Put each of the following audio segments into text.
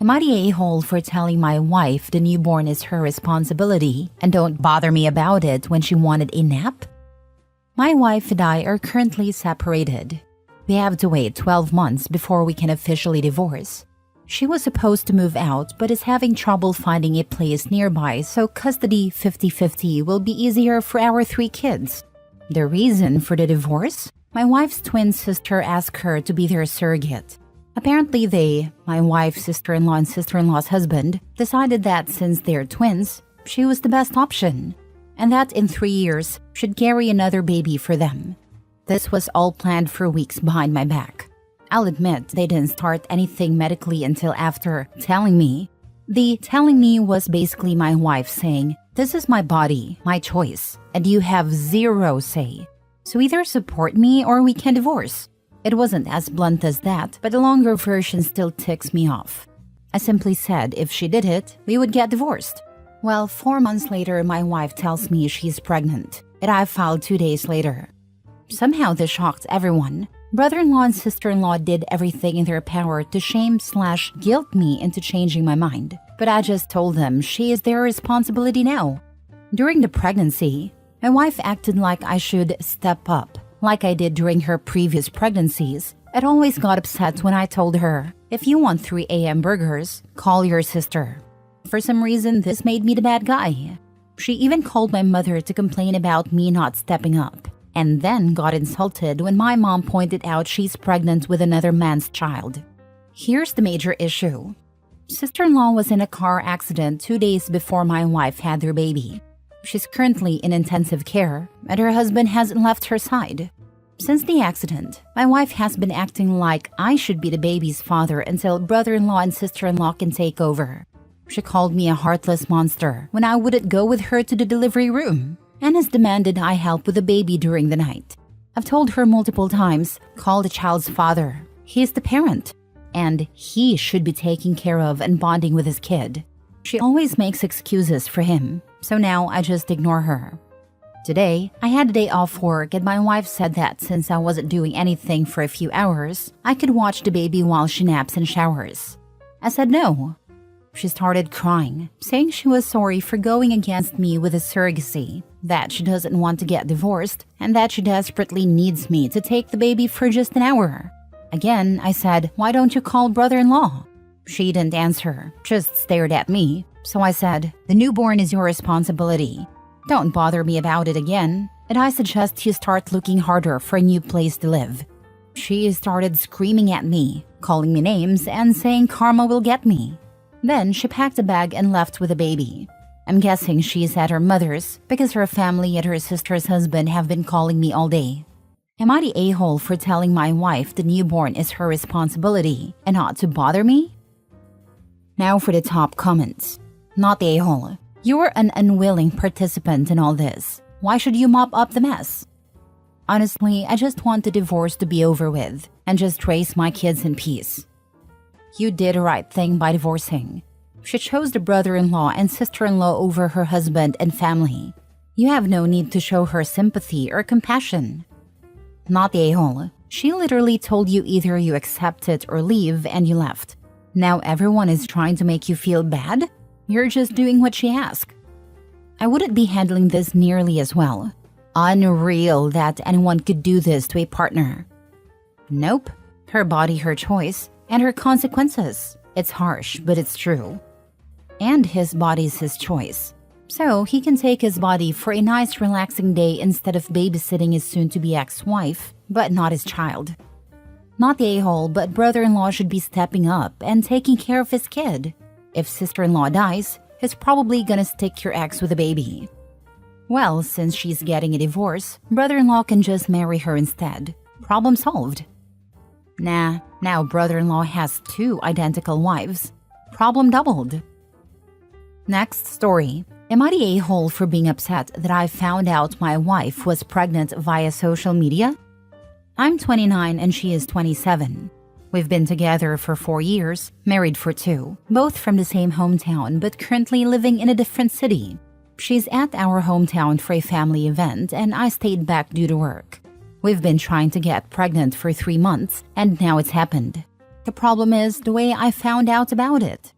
Am I the a-hole for telling my wife the newborn is her responsibility and don't bother me about it when she wanted a nap? My wife and I are currently separated. We have to wait 12 months before we can officially divorce. She was supposed to move out but is having trouble finding a place nearby, so custody 50-50 will be easier for our 3 kids. The reason for the divorce? My wife's twin sister asked her to be their surrogate. Apparently they, my wife's sister-in-law and sister-in-law's husband, decided that since they're twins, she was the best option, and that in 3 years should carry another baby for them. This was all planned for weeks behind my back. I'll admit they didn't start anything medically until after telling me. The telling me was basically my wife saying, "This is my body, my choice, and you have zero say. So either support me or we can divorce." It wasn't as blunt as that, but the longer version still ticks me off. I simply said if she did it, we would get divorced. Well, 4 months later, my wife tells me she's pregnant, and I filed 2 days later. Somehow this shocked everyone. Brother-in-law and sister-in-law did everything in their power to shame/guilt me into changing my mind, but I just told them she is their responsibility now. During the pregnancy, my wife acted like I should step up, like I did during her previous pregnancies. It always got upset when I told her, "If you want 3 a.m. burgers, call your sister." For some reason, this made me the bad guy. She even called my mother to complain about me not stepping up, and then got insulted when my mom pointed out she's pregnant with another man's child. Here's the major issue. Sister-in-law was in a car accident 2 days before my wife had their baby. She's currently in intensive care, and her husband hasn't left her side. Since the accident, my wife has been acting like I should be the baby's father until brother-in-law and sister-in-law can take over. She called me a heartless monster when I wouldn't go with her to the delivery room, and has demanded I help with the baby during the night. I've told her multiple times, call the child's father. He's the parent, and he should be taking care of and bonding with his kid. She always makes excuses for him, so now I just ignore her. Today, I had a day off work and my wife said that since I wasn't doing anything for a few hours, I could watch the baby while she naps and showers. I said no. She started crying, saying she was sorry for going against me with a surrogacy, that she doesn't want to get divorced, and that she desperately needs me to take the baby for just an hour. Again, I said, "Why don't you call brother-in-law?" She didn't answer, just stared at me. So I said, "The newborn is your responsibility. Don't bother me about it again, and I suggest you start looking harder for a new place to live." She started screaming at me, calling me names, and saying karma will get me. Then she packed a bag and left with the baby. I'm guessing she's at her mother's because her family and her sister's husband have been calling me all day. Am I the a-hole for telling my wife the newborn is her responsibility and not to bother me? Now for the top comments. Not the a-hole. You're an unwilling participant in all this. Why should you mop up the mess? Honestly, I just want the divorce to be over with and just raise my kids in peace. You did the right thing by divorcing. She chose the brother-in-law and sister-in-law over her husband and family. You have no need to show her sympathy or compassion. Not the a-hole. She literally told you either you accept it or leave, and you left. Now everyone is trying to make you feel bad? You're just doing what she asked. I wouldn't be handling this nearly as well. Unreal that anyone could do this to a partner. Nope. Her body, her choice, and her consequences. It's harsh, but it's true. And his body's his choice. So he can take his body for a nice relaxing day instead of babysitting his soon-to-be ex-wife, but not his child. Not the a-hole, but brother-in-law should be stepping up and taking care of his kid. If sister-in-law dies, he's probably gonna stick your ex with a baby. Well, since she's getting a divorce, brother-in-law can just marry her instead. Problem solved. Nah, now brother-in-law has 2 identical wives. Problem doubled. Next story. Am I the a-hole for being upset that I found out my wife was pregnant via social media? I'm 29 and she is 27. We've been together for 4 years, married for 2, both from the same hometown but currently living in a different city. She's at our hometown for a family event and I stayed back due to work. We've been trying to get pregnant for 3 months and now it's happened. The problem is the way I found out about it.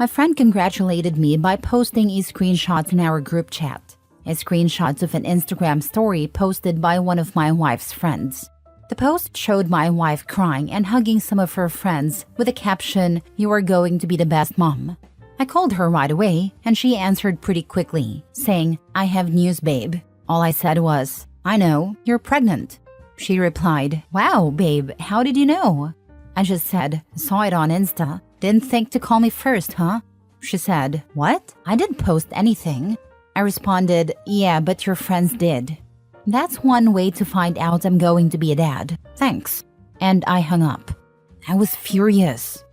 My friend congratulated me by posting a screenshot in our group chat. A screenshot of an Instagram story posted by one of my wife's friends. The post showed my wife crying and hugging some of her friends with the caption, "You are going to be the best mom." I called her right away and she answered pretty quickly, saying, "I have news, babe." All I said was, "I know, you're pregnant." She replied, "Wow, babe, how did you know?" I just said, "Saw it on Insta. Didn't think to call me first, huh?" She said, "What? I didn't post anything." I responded, "Yeah, but your friends did." "That's one way to find out I'm going to be a dad. Thanks." And I hung up. I was furious.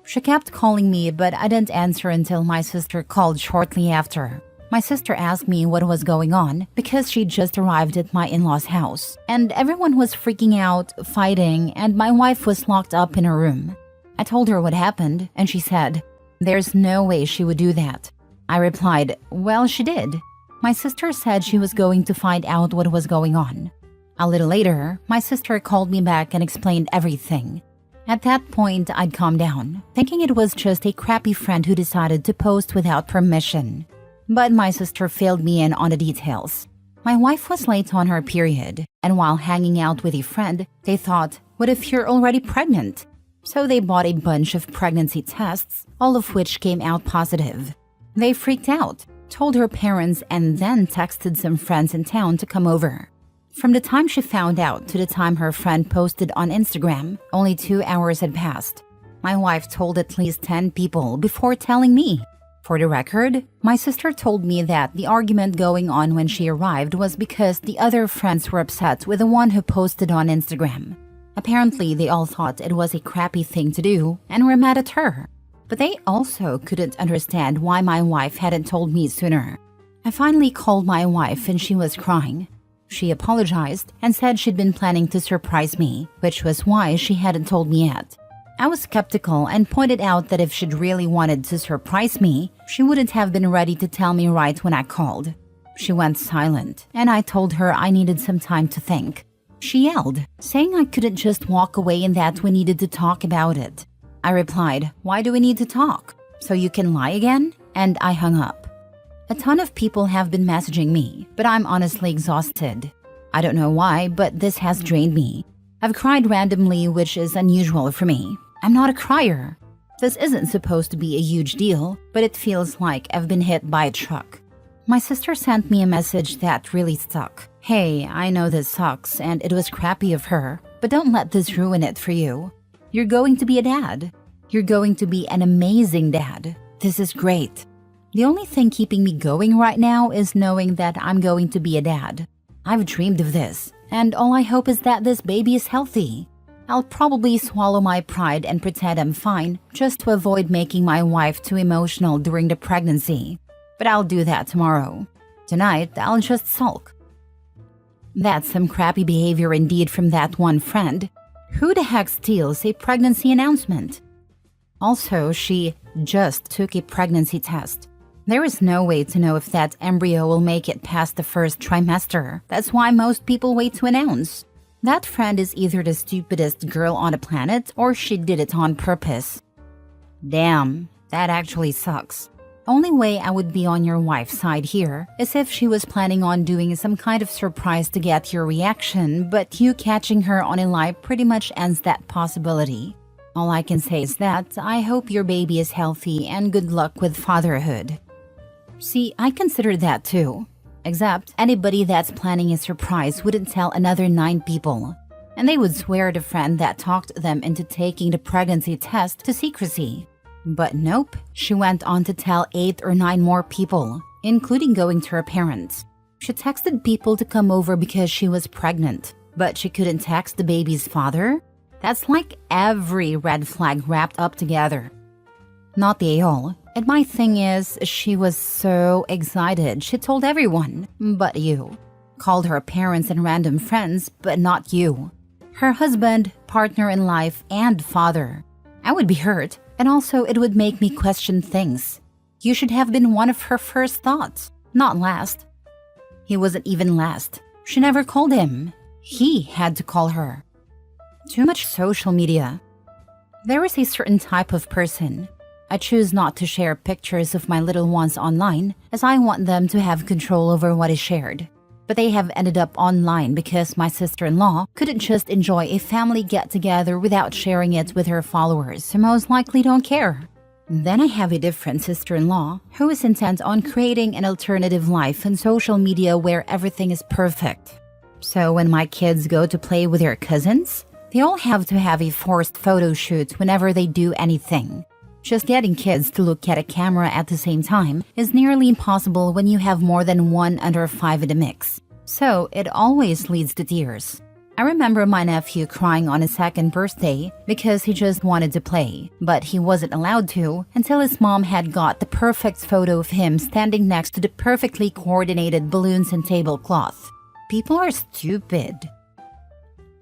She kept calling me, but I didn't answer until my sister called shortly after. My sister asked me what was going on because she just arrived at my in-laws' house, and everyone was freaking out, fighting, and my wife was locked up in her room. I told her what happened, and she said, "There's no way she would do that." I replied, "Well, she did." My sister said she was going to find out what was going on. A little later, my sister called me back and explained everything. At that point, I'd calmed down, thinking it was just a crappy friend who decided to post without permission. But my sister filled me in on the details. My wife was late on her period, and while hanging out with a friend, they thought, "What if you're already pregnant?" So they bought a bunch of pregnancy tests, all of which came out positive. They freaked out, told her parents, and then texted some friends in town to come over. From the time she found out to the time her friend posted on Instagram, only 2 hours had passed. My wife told at least 10 people before telling me. For the record, my sister told me that the argument going on when she arrived was because the other friends were upset with the one who posted on Instagram. Apparently, they all thought it was a crappy thing to do and were mad at her. But they also couldn't understand why my wife hadn't told me sooner. I finally called my wife and she was crying. She apologized and said she'd been planning to surprise me, which was why she hadn't told me yet. I was skeptical and pointed out that if she'd really wanted to surprise me, she wouldn't have been ready to tell me right when I called. She went silent, and I told her I needed some time to think. She yelled, saying I couldn't just walk away and that we needed to talk about it. I replied, "Why do we need to talk? So you can lie again?" And I hung up. A ton of people have been messaging me, but I'm honestly exhausted. I don't know why, but this has drained me. I've cried randomly, which is unusual for me. I'm not a crier. This isn't supposed to be a huge deal, but it feels like I've been hit by a truck. My sister sent me a message that really stuck. "Hey, I know this sucks and it was crappy of her, but don't let this ruin it for you. You're going to be a dad. You're going to be an amazing dad. This is great. The only thing keeping me going right now is knowing that I'm going to be a dad. I've dreamed of this, and all I hope is that this baby is healthy. I'll probably swallow my pride and pretend I'm fine just to avoid making my wife too emotional during the pregnancy. But I'll do that tomorrow. Tonight, I'll just sulk." That's some crappy behavior indeed from that one friend. Who the heck steals a pregnancy announcement? Also, she just took a pregnancy test. There is no way to know if that embryo will make it past the first trimester. That's why most people wait to announce. That friend is either the stupidest girl on the planet or she did it on purpose. Damn, that actually sucks. Only way I would be on your wife's side here is if she was planning on doing some kind of surprise to get your reaction, but you catching her on a lie pretty much ends that possibility. All I can say is that I hope your baby is healthy and good luck with fatherhood. See, I consider that too. Except anybody that's planning a surprise wouldn't tell another 9 people. And they would swear the friend that talked them into taking the pregnancy test to secrecy. But nope, she went on to tell 8 or 9 more people, including going to her parents. She texted people to come over because she was pregnant, but she couldn't text the baby's father? That's like every red flag wrapped up together. Not the a-hole. And my thing is, she was so excited, she told everyone, but you. Called her parents and random friends, but not you. Her husband, partner in life, and father. I would be hurt, and also it would make me question things. You should have been one of her first thoughts, not last. He wasn't even last. She never called him. He had to call her. Too much social media. There is a certain type of person. I choose not to share pictures of my little ones online as I want them to have control over what is shared. But they have ended up online because my sister-in-law couldn't just enjoy a family get-together without sharing it with her followers who most likely don't care. Then I have a different sister-in-law who is intent on creating an alternative life on social media where everything is perfect. So when my kids go to play with their cousins, they all have to have a forced photo shoot whenever they do anything. Just getting kids to look at a camera at the same time is nearly impossible when you have more than one under 5 in the mix. So it always leads to tears. I remember my nephew crying on his second birthday because he just wanted to play, but he wasn't allowed to until his mom had got the perfect photo of him standing next to the perfectly coordinated balloons and tablecloth. People are stupid.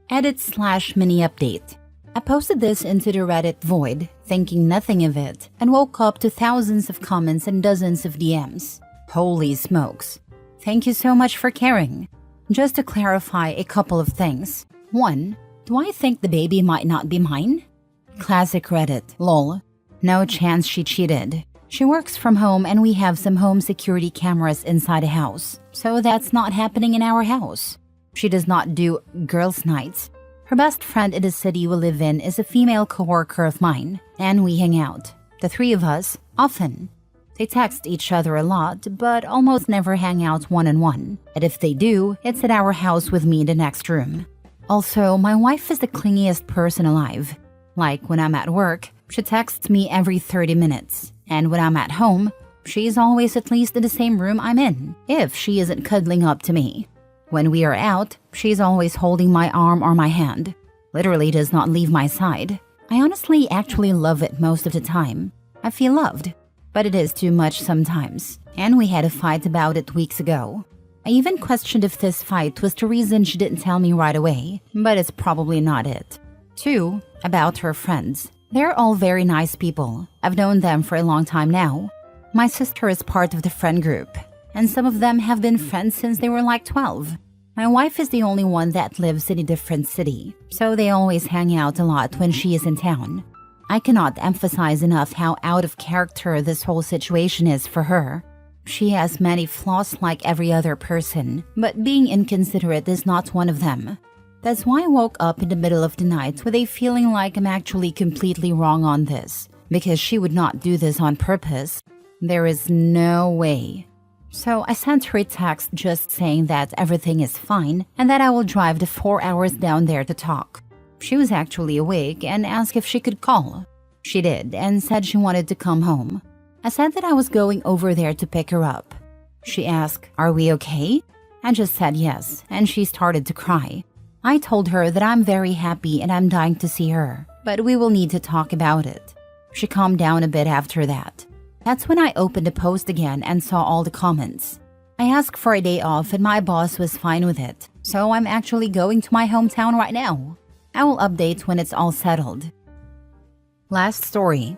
Edit/mini update. I posted this into the Reddit void, thinking nothing of it, and woke up to thousands of comments and dozens of DMs. Holy smokes. Thank you so much for caring. Just to clarify a couple of things. 1. Do I think the baby might not be mine? Classic Reddit, lol. No chance she cheated. She works from home and we have some home security cameras inside the house, so that's not happening in our house. She does not do girls' nights. Her best friend in the city we live in is a female coworker of mine, and we hang out. The three of us, often. They text each other a lot, but almost never hang out one-on-one. And if they do, it's at our house with me in the next room. Also, my wife is the clingiest person alive. Like when I'm at work, she texts me every 30 minutes. And when I'm at home, she's always at least in the same room I'm in, if she isn't cuddling up to me. When we are out, she's always holding my arm or my hand. Literally does not leave my side. I honestly actually love it most of the time. I feel loved. But it is too much sometimes, and we had a fight about it weeks ago. I even questioned if this fight was the reason she didn't tell me right away, but it's probably not it. 2. About her friends. They're all very nice people. I've known them for a long time now. My sister is part of the friend group, and some of them have been friends since they were like 12. My wife is the only one that lives in a different city, so they always hang out a lot when she is in town. I cannot emphasize enough how out of character this whole situation is for her. She has many flaws like every other person, but being inconsiderate is not one of them. That's why I woke up in the middle of the night with a feeling like I'm actually completely wrong on this, because she would not do this on purpose. There is no way. So I sent her a text just saying that everything is fine and that I will drive the 4 hours down there to talk. She was actually awake and asked if she could call. She did and said she wanted to come home. I said that I was going over there to pick her up. She asked, "Are we okay?" I just said yes, and she started to cry. I told her that I'm very happy and I'm dying to see her, but we will need to talk about it. She calmed down a bit after that. That's when I opened the post again and saw all the comments. I asked for a day off and my boss was fine with it, so I'm actually going to my hometown right now. I will update when it's all settled. Last story.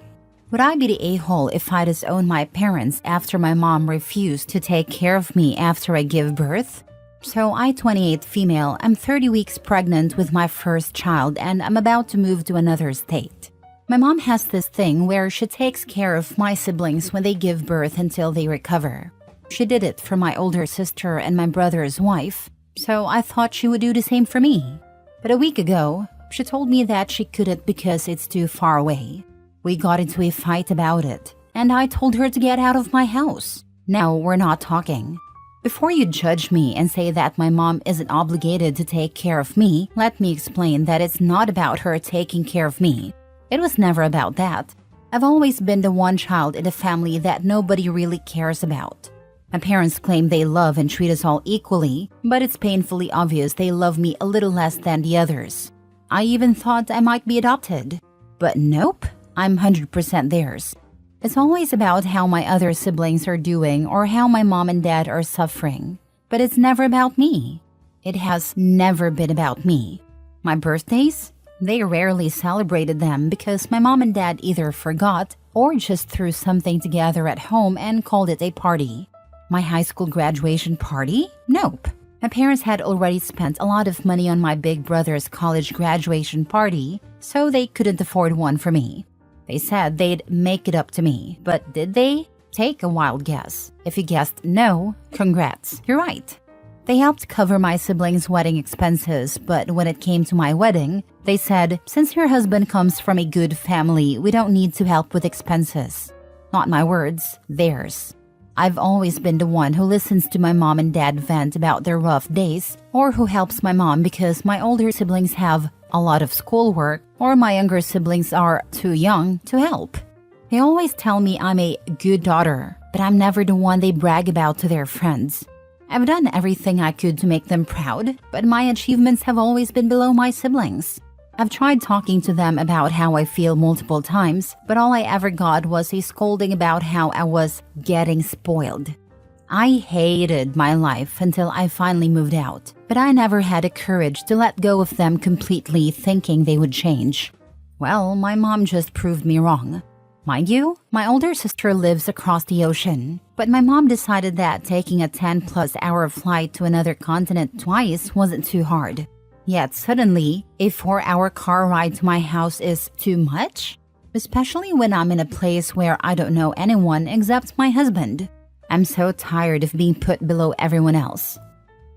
Would I be the a-hole if I disowned my parents after my mom refused to take care of me after I give birth? So I, 28 female, I'm 30 weeks pregnant with my first child and I'm about to move to another state. My mom has this thing where she takes care of my siblings when they give birth until they recover. She did it for my older sister and my brother's wife, so I thought she would do the same for me. But a week ago, she told me that she couldn't because it's too far away. We got into a fight about it, and I told her to get out of my house. Now we're not talking. Before you judge me and say that my mom isn't obligated to take care of me, let me explain that it's not about her taking care of me. It was never about that. I've always been the one child in the family that nobody really cares about. My parents claim they love and treat us all equally, but it's painfully obvious they love me a little less than the others. I even thought I might be adopted. But nope, I'm 100% theirs. It's always about how my other siblings are doing or how my mom and dad are suffering. But it's never about me. It has never been about me. My birthdays? They rarely celebrated them because my mom and dad either forgot or just threw something together at home and called it a party. My high school graduation party? Nope. My parents had already spent a lot of money on my big brother's college graduation party, so they couldn't afford one for me. They said they'd make it up to me, but did they? Take a wild guess. If you guessed no, congrats, you're right. They helped cover my siblings' wedding expenses, but when it came to my wedding, they said, since your husband comes from a good family, we don't need to help with expenses. Not my words, theirs. I've always been the one who listens to my mom and dad vent about their rough days, or who helps my mom because my older siblings have a lot of schoolwork, or my younger siblings are too young to help. They always tell me I'm a good daughter, but I'm never the one they brag about to their friends. I've done everything I could to make them proud, but my achievements have always been below my siblings. I've tried talking to them about how I feel multiple times, but all I ever got was a scolding about how I was getting spoiled. I hated my life until I finally moved out, but I never had the courage to let go of them completely, thinking they would change. Well, my mom just proved me wrong. Mind you, my older sister lives across the ocean, but my mom decided that taking a 10+ hour flight to another continent twice wasn't too hard. Yet suddenly, a 4-hour car ride to my house is too much? Especially when I'm in a place where I don't know anyone except my husband. I'm so tired of being put below everyone else.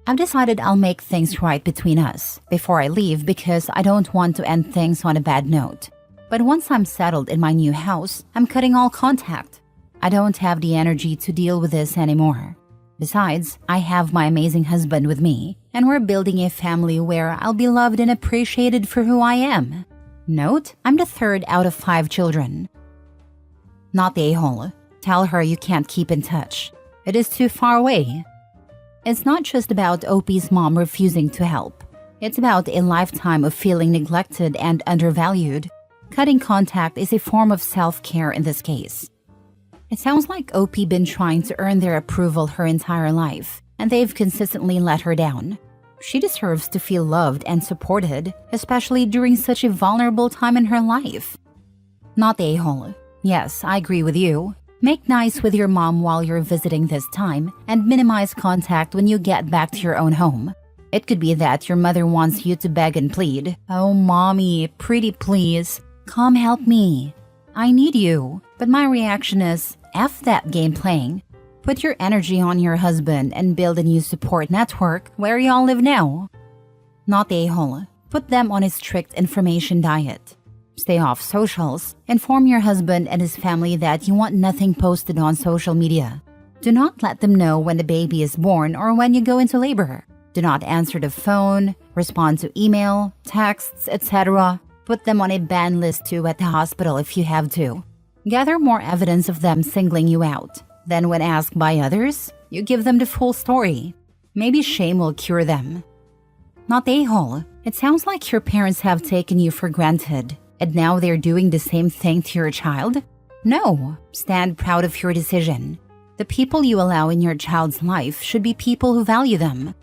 I've decided I'll make things right between us before I leave because I don't want to end things on a bad note. But once I'm settled in my new house, I'm cutting all contact. I don't have the energy to deal with this anymore. Besides, I have my amazing husband with me, and we're building a family where I'll be loved and appreciated for who I am. Note, I'm the 3rd out of 5 children. Not the a-hole. Tell her you can't keep in touch. It is too far away. It's not just about OP's mom refusing to help. It's about a lifetime of feeling neglected and undervalued. Cutting contact is a form of self-care in this case. It sounds like OP been trying to earn their approval her entire life, and they've consistently let her down. She deserves to feel loved and supported, especially during such a vulnerable time in her life. Not the a-hole. Yes, I agree with you. Make nice with your mom while you're visiting this time, and minimize contact when you get back to your own home. It could be that your mother wants you to beg and plead. Oh, mommy, pretty please. Come help me. I need you. But my reaction is, F that game playing. Put your energy on your husband and build a new support network where y'all live now. Not the a-hole. Put them on a strict information diet. Stay off socials. Inform your husband and his family that you want nothing posted on social media. Do not let them know when the baby is born or when you go into labor. Do not answer the phone, respond to email, texts, etc. Put them on a ban list too at the hospital if you have to. Gather more evidence of them singling you out. Then when asked by others, you give them the full story. Maybe shame will cure them. Not the a-hole. It sounds like your parents have taken you for granted, and now they're doing the same thing to your child? No. Stand proud of your decision. The people you allow in your child's life should be people who value them.